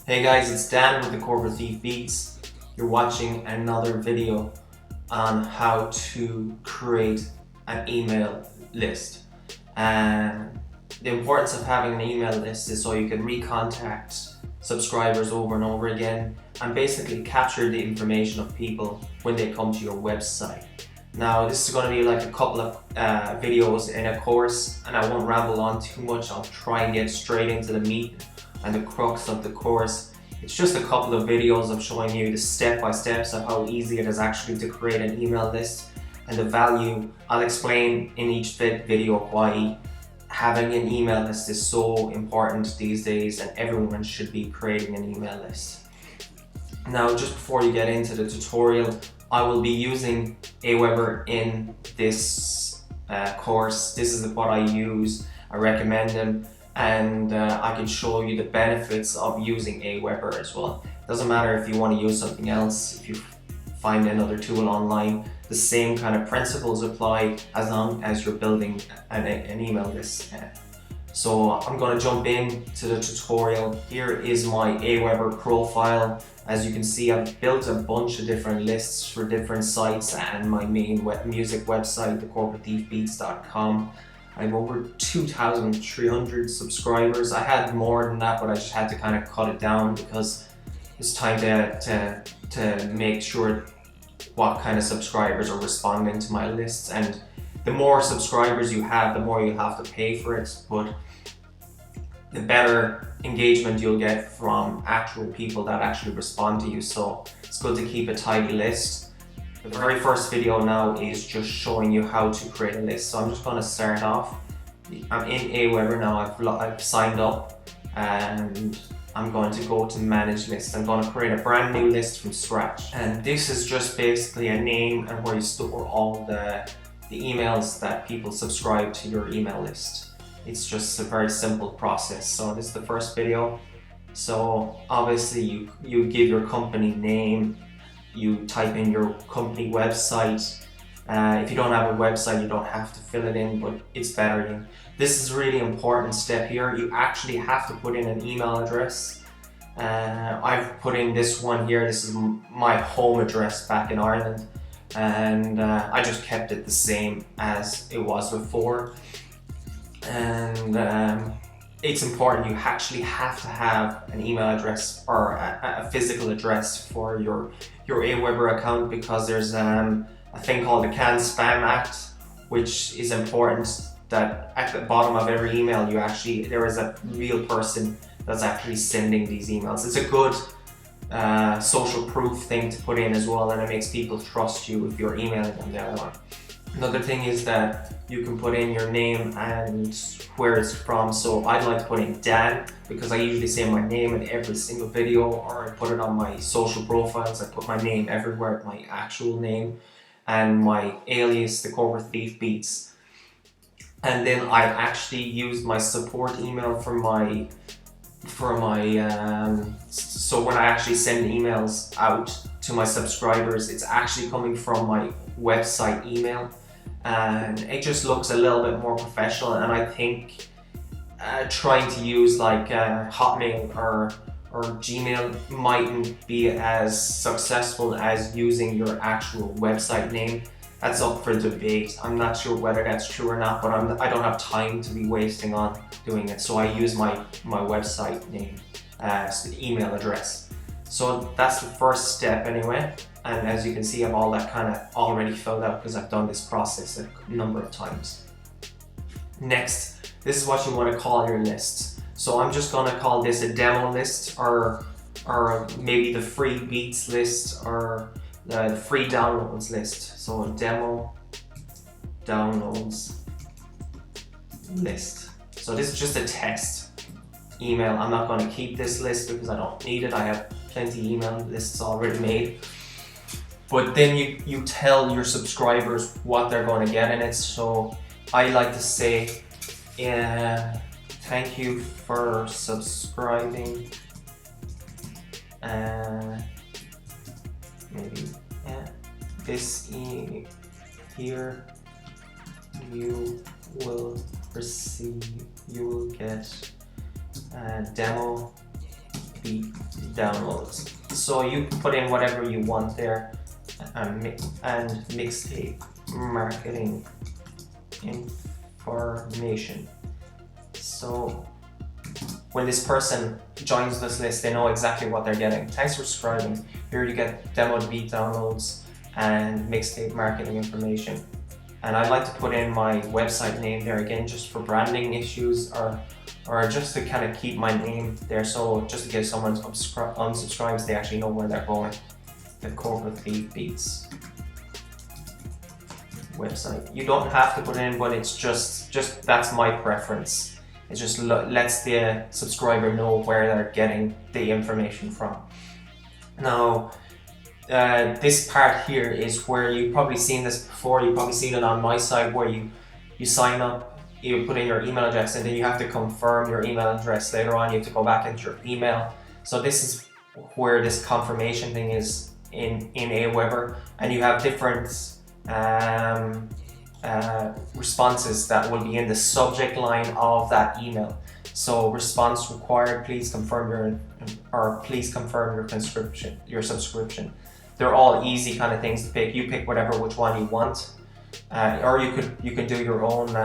Hey guys, it's Dan with the Corporate Thief Beats. You're watching another video on how to create an email list. And the importance of having an email list is so you can recontact subscribers over and over again and basically capture the information of people when they come to your website. Now this is going to be like a couple of videos in a course, and I won't ramble on too much. I'll try and get straight into the meat and the crux of the course. It's just a couple of videos of showing you the step-by-steps of how easy it is actually to create an email list and the value. I'll explain in each video why having an email list is so important these days, and everyone should be creating an email list. Now, just before you get into the tutorial, I will be using Aweber in this course. This is what I use. I recommend them, and I can show you the benefits of using Aweber as well. Doesn't matter if you want to use something else, if you find another tool online, the same kind of principles apply as long as you're building an email list. So I'm going to jump into the tutorial. Here is my Aweber profile. As you can see, I've built a bunch of different lists for different sites and my main music website, thecorporatethiefbeats.com. I have over 2,300 subscribers. I had more than that, but I just had to kind of cut it down because it's time to make sure what kind of subscribers are responding to my lists. And the more subscribers you have, the more you'll have to pay for it, but the better engagement you'll get from actual people that actually respond to you. So it's good to keep a tidy list. The very first video now is just showing you how to create a list. So I'm just going to start off. I'm in Aweber now. I've signed up and I'm going to go to manage list. I'm going to create a brand new list from scratch. And this is just basically a name and where you store all the emails that people subscribe to your email list. It's just a very simple process. So this is the first video. So obviously you give your company name, you type in your company website. If you don't have a website, you don't have to fill it in, but it's better. This is a really important step here. You actually have to put in an email address. I've put in this one here. This is my home address back in Ireland, and I just kept it the same as it was before. And it's important, you actually have to have an email address or a physical address for your Aweber account, because there's a thing called the Can Spam Act, which is important that at the bottom of every email there is a real person that's actually sending these emails. It's a good social proof thing to put in as well, and it makes people trust you if you're emailing them the other one. Another thing is that you can put in your name and where it's from. So I'd like to put in Dan, because I usually say my name in every single video, or I put it on my social profiles. I put my name everywhere, my actual name, and my alias, the Corporate Thief Beats. And then I actually use my support email so when I actually send emails out to my subscribers, it's actually coming from my website email, and it just looks a little bit more professional. And I think trying to use like Hotmail or Gmail mightn't be as successful as using your actual website name. That's up for debate. I'm not sure whether that's true or not, but I don't have time to be wasting on doing it. So I use my website name as the email address. So that's the first step anyway. And as you can see, I have all that kind of already filled out because I've done this process a number of times. Next, this is what you want to call your list. So I'm just going to call this a demo list, or maybe the free beats list, or the free downloads list. So a demo downloads list. So this is just a test email. I'm not going to keep this list because I don't need it. I have plenty email lists already made. But then you tell your subscribers what they're going to get in it. So I like to say, thank you for subscribing. Maybe this here you will get a demo feed downloads. So you can put in whatever you want there, and mixtape marketing information. So when this person joins this list, they know exactly what they're getting. Thanks for subscribing. Here you get demo beat downloads and mixtape marketing information. And I like to put in my website name there again, just for branding issues, or just to kind of keep my name there. So just in case someone unsubscribes, they actually know where they're going. The Corporate Thief Beats website. You don't have to put it in, but it's just that's my preference. It just lets the subscriber know where they're getting the information from. Now, this part here is where you've probably seen this before. You've probably seen it on my side, where you sign up, you put in your email address, and then you have to confirm your email address later on. You have to go back into your email. So this is where this confirmation thing is in Aweber, and you have different responses that will be in the subject line of that email. So response required, please confirm your subscription. They're all easy kind of things to pick. You pick which one you want, or you can do your own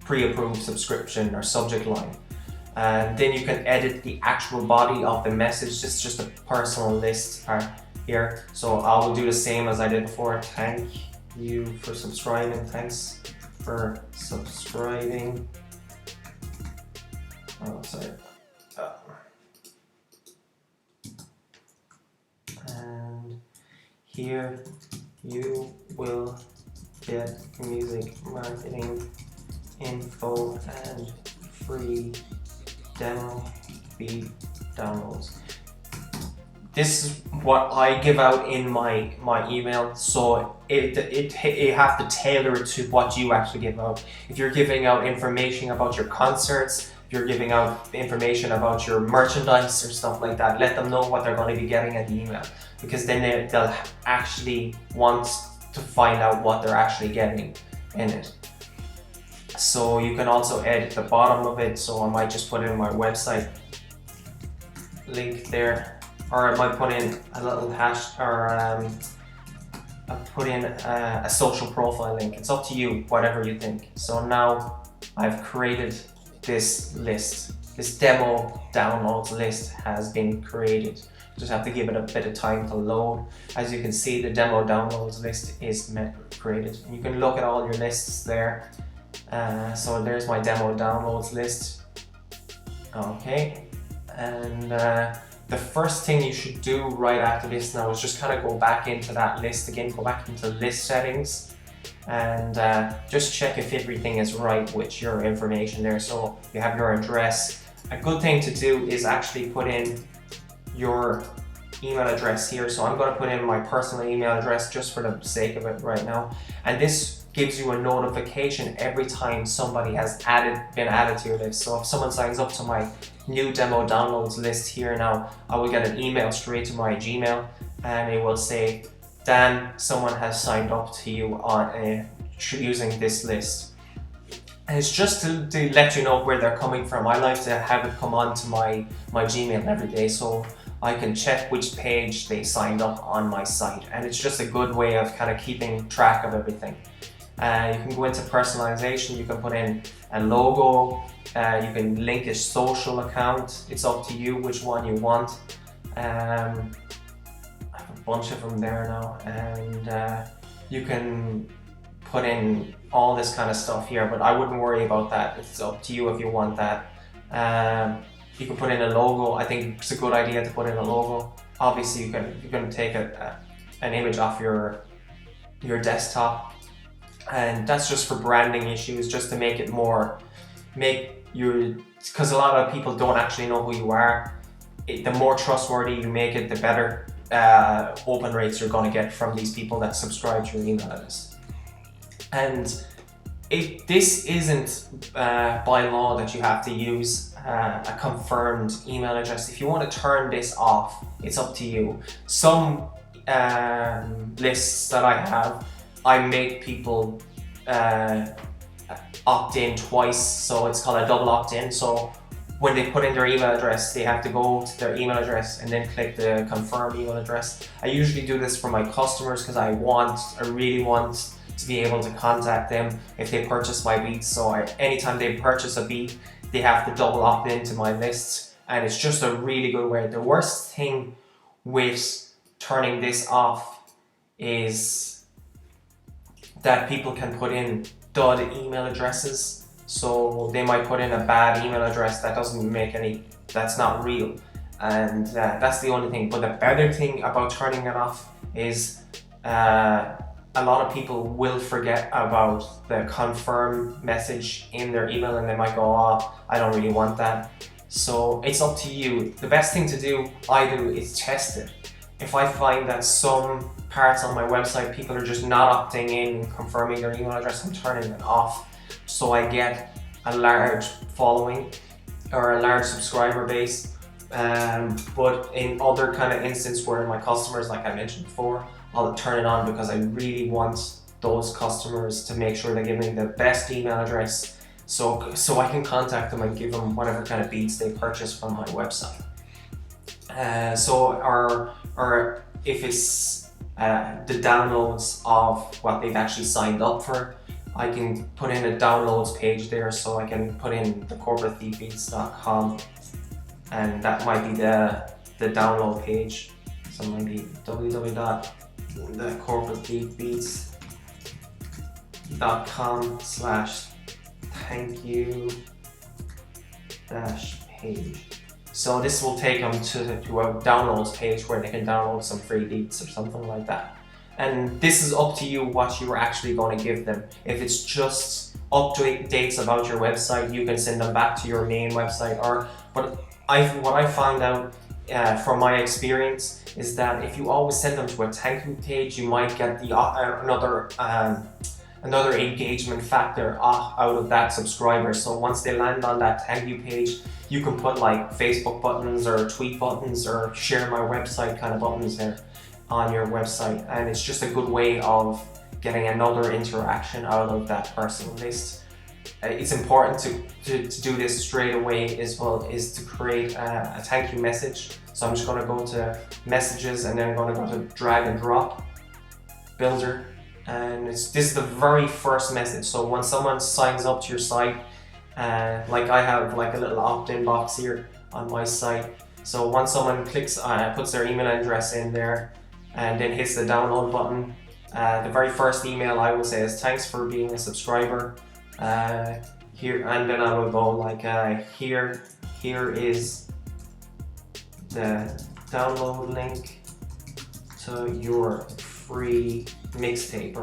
pre-approved subscription or subject line. And then you can edit the actual body of the message. It's just a personal list here. So I will do the same as I did before. Thank you for subscribing. Thanks for subscribing. Oh, sorry. And here you will get music marketing info and free demo beat downloads. This is what I give out in my email, so you have to tailor it to what you actually give out. If you're giving out information about your concerts, if you're giving out information about your merchandise or stuff like that, let them know what they're going to be getting at the email, because then they'll actually want to find out what they're actually getting in it. So you can also edit the bottom of it. So I might just put in my website link there, or I might put in a little hash, or I put in a social profile link. It's up to you, whatever you think. So now I've created this list. This demo downloads list has been created. Just have to give it a bit of time to load. As you can see, the demo downloads list is created. And you can look at all your lists there. So there's my demo downloads list. Okay, and the first thing you should do right after this now is just kind of go back into that list again, go back into list settings, and just check if everything is right with your information there. So you have your address. A good thing to do is actually put in your email address here. So I'm going to put in my personal email address just for the sake of it right now, and this gives you a notification every time somebody has been added to your list. So if someone signs up to my new demo downloads list here now, I will get an email straight to my Gmail, and it will say, Dan, someone has signed up to you on using this list. And it's just to let you know where they're coming from. I like to have it come on to my Gmail every day, so I can check which page they signed up on my site. And it's just a good way of kind of keeping track of everything. You can go into personalization. You can put in a logo. You can link a social account. It's up to you which one you want. I have a bunch of them there now, and you can put in all this kind of stuff here, but I wouldn't worry about that. It's up to you if you want that. You can put in a logo. I think it's a good idea to put in a logo. Obviously, you can take an image off your desktop, and that's just for branding issues, just to make it because a lot of people don't actually know who you are. The more trustworthy you make it, the better open rates you're going to get from these people that subscribe to your email list. And this isn't by law that you have to use a confirmed email address. If you want to turn this off, it's up to you. Some lists that I have, I make people opt in twice, so it's called a double opt-in. So when they put in their email address, they have to go to their email address and then click the confirm email address. I usually do this for my customers because I really want to be able to contact them if they purchase my beats. So anytime they purchase a beat, they have to double opt into my list, and it's just a really good way. The worst thing with turning this off is that people can put in dud email addresses. So they might put in a bad email address that's not real. And that's the only thing. But the better thing about turning it off is a lot of people will forget about the confirm message in their email, and they might go, oh, I don't really want that. So it's up to you. The best thing to do, is test it. If I find that some parts on my website, people are just not opting in and confirming their email address, I'm turning it off. So I get a large following or a large subscriber base. But in other kind of instances where my customers, like I mentioned before, I'll turn it on because I really want those customers to make sure they give me the best email address so I can contact them and give them whatever kind of beats they purchase from my website. Or if it's the downloads of what they've actually signed up for, I can put in a downloads page there, so I can put in thecorporatethiefbeats.com, and that might be the download page. So it might be www.corporatethievebeats.com/thank-you-page. So this will take them to a downloads page where they can download some free beats or something like that. And this is up to you what you're actually going to give them. If it's just updates about your website, you can send them back to your main website. What I found out from my experience is that if you always send them to a thank you page, you might get another engagement factor out of that subscriber. So once they land on that thank you page, you can put like Facebook buttons or tweet buttons or share my website kind of buttons there on your website, and it's just a good way of getting another interaction out of that personal list. It's important to do this straight away as well, is to create a thank you message. So I'm just going to go to messages, and then I'm going to go to drag and drop builder, and this is the very first message. So when someone signs up to your site, like I have like a little opt-in box here on my site. So once someone clicks puts their email address in there and then hits the download button, the very first email I will say is thanks for being a subscriber. Here, and then I will go like here is the download link to your free mixtape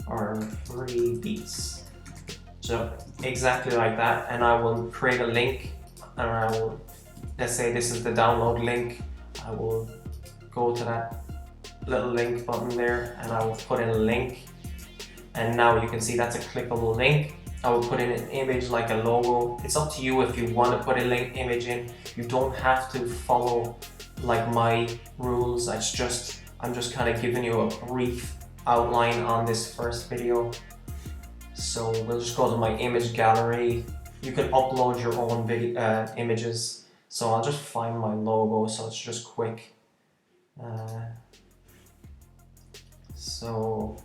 or free beats. So exactly like that, and I will create a link, and I will, let's say this is the download link. I will go to that little link button there, and I will put in a link, and now you can see that's a clickable link. I will put in an image like a logo. It's up to you if you want to put a link image in. You don't have to follow like my rules. I'm just kind of giving you a brief outline on this first video. So we'll just go to my image gallery. You can upload your own images. So I'll just find my logo, so it's just quick. So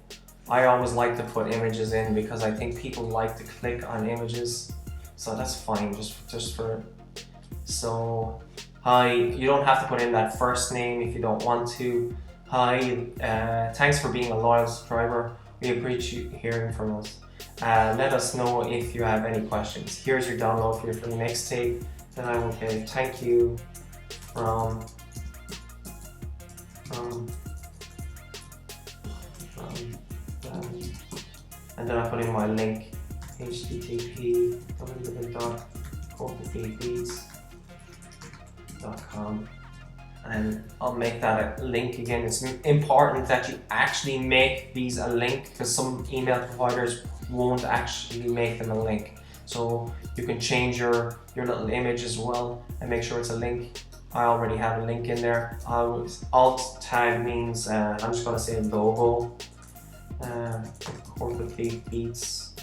I always like to put images in because I think people like to click on images. So that's fine, just for. So hi, you don't have to put in that first name if you don't want to. Hi, thanks for being a loyal subscriber. We appreciate hearing from us. Let us know if you have any questions. Here's your download for your free mixtape. Then I will say thank you from and then I put in my link, http://corporatethievebeats.com, and I'll make that a link again. It's important that you actually make these a link, because some email providers won't actually make them a link. So you can change your little image as well and make sure it's a link. I already have a link in there. Alt tag means I'm just going to say logo, Corporate Thief Beats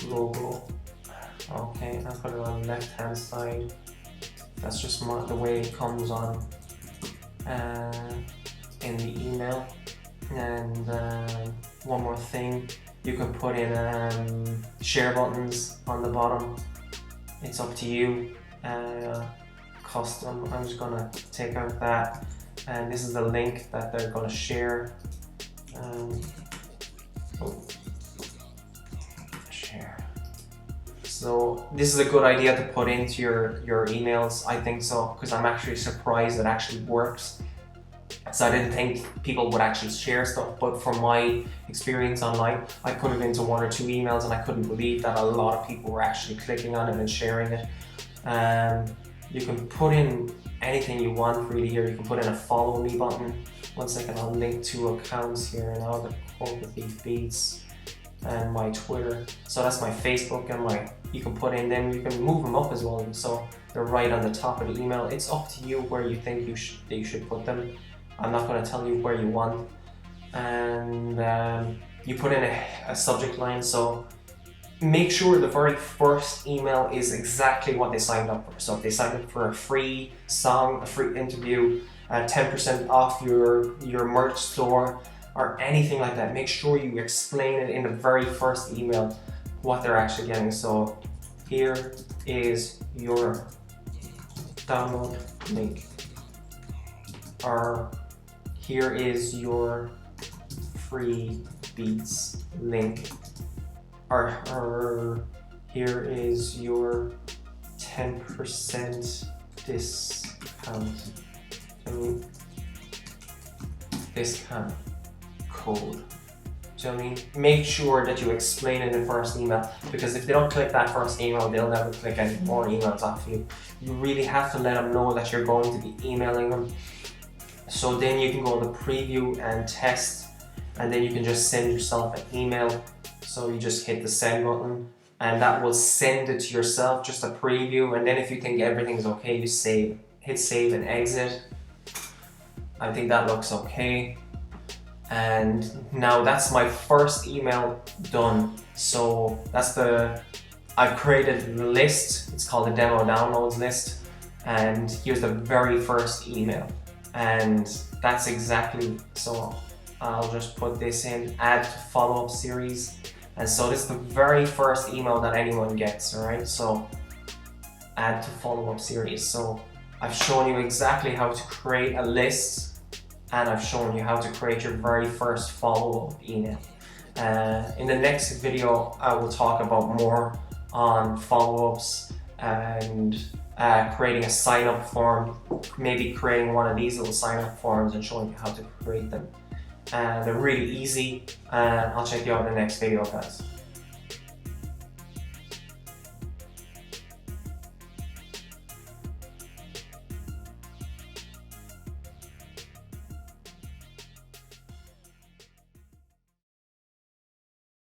logo. Okay, I'll put it on the left hand side. That's just the way it comes on in the email. And one more thing, you can put in share buttons on the bottom. It's up to you. Custom, I'm just gonna take out that, and this is the link that they're gonna share. Share. So this is a good idea to put into your emails. I think so, because I'm actually surprised it actually works. So I didn't think people would actually share stuff, but from my experience online, I put it into 1 or 2 emails and I couldn't believe that a lot of people were actually clicking on it and sharing it. You can put in anything you want really here. You can put in a follow me button. One second, I'll link 2 accounts here now, the Corporate Thief Beats and my Twitter. So that's my Facebook and you can put in them, you can move them up as well. So they're right on the top of the email. It's up to you where you think you should put them. I'm not going to tell you where you want. And you put in a subject line. So make sure the very first email is exactly what they signed up for. So if they signed up for a free song, a free interview, 10% off your merch store, or anything like that, make sure you explain it in the very first email what they're actually getting. So here is your download link, or here is your free beats link, or here is your 10% discount. Discount code. Do you know what I mean? Make sure that you explain it in the first email, because if they don't click that first email, they'll never click any more emails off you. You really have to let them know that you're going to be emailing them. So then you can go to preview and test, and then you can just send yourself an email. So you just hit the send button and that will send it to yourself, just a preview. And then if you think everything's okay, you save, hit save and exit. I think that looks okay. And now that's my first email done. So I've created the list. It's called the demo downloads list. And here's the very first email. And that's exactly, so I'll just put this in, add to follow-up series. And so this is the very first email that anyone gets, all right? So add to follow-up series. So I've shown you exactly how to create a list, and I've shown you how to create your very first follow-up email. In the next video, I will talk about more on follow-ups and creating a sign-up form, maybe creating one of these little sign-up forms and showing you how to create them. They're really easy, and I'll check you out in the next video, guys.